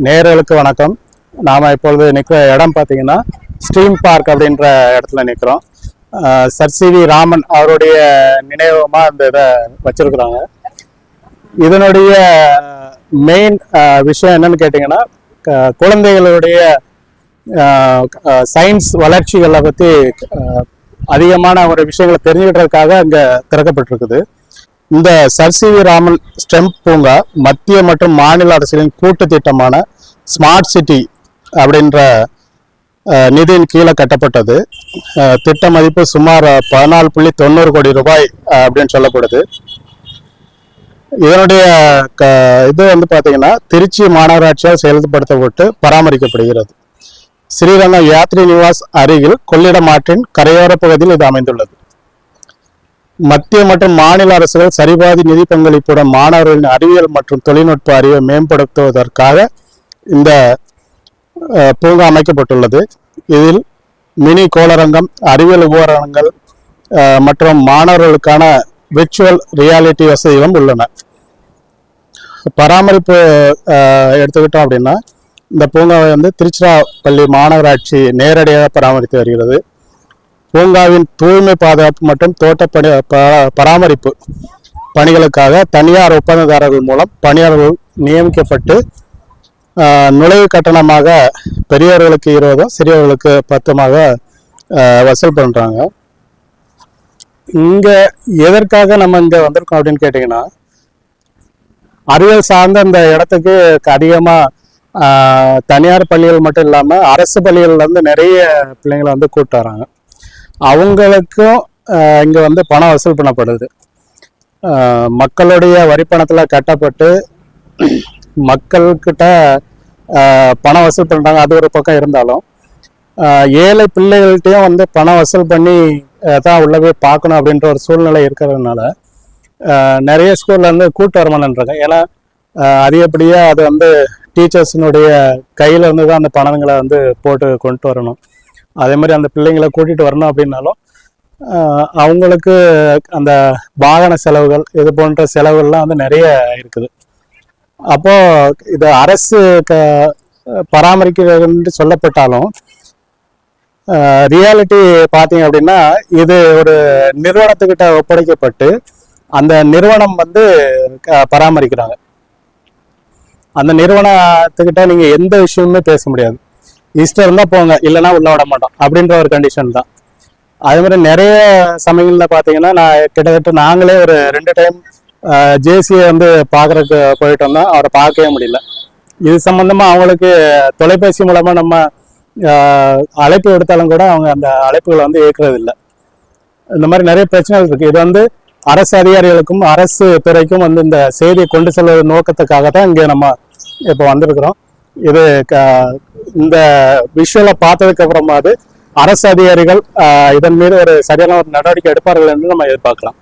நேயர்களுக்கு வணக்கம். நாம் இப்பொழுது நிற்கிற இடம் பார்த்தீங்கன்னா ஸ்ட்ரீம் பார்க் அப்படின்ற இடத்துல நிற்கிறோம். Sir CV. ராமன் அவருடைய நினைவகமாக இந்த இதை வச்சிருக்கிறாங்க. இதனுடைய மெயின் விஷயம் என்னன்னு கேட்டிங்கன்னா, குழந்தைகளுடைய சயின்ஸ் வளர்ச்சிகளை பற்றி அதிகமான ஒரு விஷயங்களை தெரிஞ்சுக்கிட்டதுக்காக அங்கே திறக்கப்பட்டிருக்குது. இந்த சர் சி.வி. ராமன் ஸ்டெம் பூங்கா மத்திய மற்றும் மாநில அரசுகளின் கூட்டு திட்டமான ஸ்மார்ட் சிட்டி அப்படின்ற நிதியின் கீழே கட்டப்பட்டது. திட்ட மதிப்பு சுமார் 14.90 கோடி ரூபாய் அப்படின்னு சொல்லப்படுது. இதனுடைய இது வந்து பார்த்தீங்கன்னா திருச்சி மாநகராட்சியால் செயல்படுத்தப்பட்டு பராமரிக்கப்படுகிறது. ஸ்ரீரங்கம் யாத்ரி நிவாஸ் அருகில் கொள்ளிடம் ஆற்றின் கரையோர பகுதியில் இது அமைந்துள்ளது. மத்திய மற்றும் மாநில அரசுகள் சரிபாதி நிதி பங்களிப்புடன் மாணவர்களின் அறிவியல் மற்றும் தொழில்நுட்ப அறிவை மேம்படுத்துவதற்காக இந்த பூங்கா அமைக்கப்பட்டுள்ளது. இதில் மினி கோளரங்கம், அறிவியல் உபகரணங்கள் மற்றும் மாணவர்களுக்கான விர்ச்சுவல் ரியாலிட்டி வசதிகளும் உள்ளன. பராமரிப்பு எடுத்துக்கிட்டோம் அப்படின்னா, இந்த பூங்காவை வந்து திருச்சிராப்பள்ளி மாநகராட்சி நேரடியாக பராமரித்து வருகிறது. பூங்காவின் தூய்மை பாதுகாப்பு மற்றும் தோட்ட பராமரிப்பு பணிகளுக்காக தனியார் ஒப்பந்ததாரர்கள் மூலம் பணியாளர்கள் நியமிக்கப்பட்டு நுழைவு கட்டணமாக பெரியவர்களுக்கு 20, சிறியவர்களுக்கு 10 வசூல் பண்ணுறாங்க. இங்கே எதற்காக நம்ம இங்கே வந்திருக்கோம் அப்படின்னு கேட்டிங்கன்னா, அறிவியல் சார்ந்த இந்த இடத்துக்கு அதிகமாக தனியார் பள்ளிகள் மட்டும் இல்லாமல் அரசு பள்ளிகள்லேருந்து நிறைய பிள்ளைங்களை வந்து கூப்பிட்டு வராங்க. அவங்களுக்கும் இங்கே வந்து பணம் வசூல் பண்ணப்படுது. மக்களுடைய வரிப்பணத்தில் கட்டப்பட்டு மக்கள்கிட்ட பணம் வசூல் பண்ணுறாங்க. அது ஒரு பக்கம் இருந்தாலும் ஏழை பிள்ளைகள்கிட்டையும் வந்து பணம் வசூல் பண்ணி தான் உள்ள போய் பார்க்கணும் அப்படின்ற ஒரு சூழ்நிலை இருக்கிறதுனால நிறைய ஸ்கூலில் வந்து கூட்டு வரமாட்டேன்றாங்க. ஏன்னா அதிகப்படியாக அது வந்து டீச்சர்ஸினுடைய கையில் இருந்து தான் அந்த பணங்களை வந்து போட்டு கொண்டு வரணும். அதே மாதிரி அந்த பிள்ளைங்களை கூட்டிகிட்டு வரணும் அப்படின்னாலும் அவங்களுக்கு அந்த வாகன செலவுகள் இது போன்ற செலவுகள்லாம் வந்து நிறைய இருக்குது. அப்போது இது அரசு பராமரிக்கிறதுன்னு சொல்லப்பட்டாலும் ரியாலிட்டி பார்த்தீங்க அப்படின்னா இது ஒரு நிறுவனத்துக்கிட்ட ஒப்படைக்கப்பட்டு அந்த நிறுவனம் வந்து பராமரிக்கிறாங்க. அந்த நிறுவனத்துக்கிட்ட நீங்கள் எந்த விஷயமுமே பேச முடியாது. இஷ்டம் இருந்தால் போங்க, இல்லைன்னா உள்ள விட மாட்டோம் அப்படின்ற ஒரு கண்டிஷன் தான். அதே மாதிரி நிறைய சமயங்களில் பார்த்தீங்கன்னா கிட்டத்தட்ட நாங்களே ஒரு 2 டைம் ஜேசியை வந்து பார்க்குறதுக்கு போயிட்டு வந்தோம். அவரை பார்க்கவே முடியல. இது சம்மந்தமாக அவங்களுக்கு தொலைபேசி மூலமாக நம்ம அழைப்பு எடுத்தாலும் கூட அவங்க அந்த அழைப்புகளை வந்து ஏற்கிறது இல்லை. இந்த மாதிரி நிறைய பிரச்சனைகள் இருக்குது. இது வந்து அரசு அதிகாரிகளுக்கும் அரசு துறைக்கும் வந்து இந்த செய்தியை கொண்டு செல்வது நோக்கத்துக்காக தான் இங்கே நம்ம இப்போ வந்திருக்கிறோம். இது இந்த விஷுவலை பார்த்ததுக்கு அப்புறமாவது அரசு அதிகாரிகள் இதன் மீது ஒரு சரியான ஒரு நடவடிக்கை எடுப்பார்கள் என்று நம்ம எதிர்பார்க்கலாம்.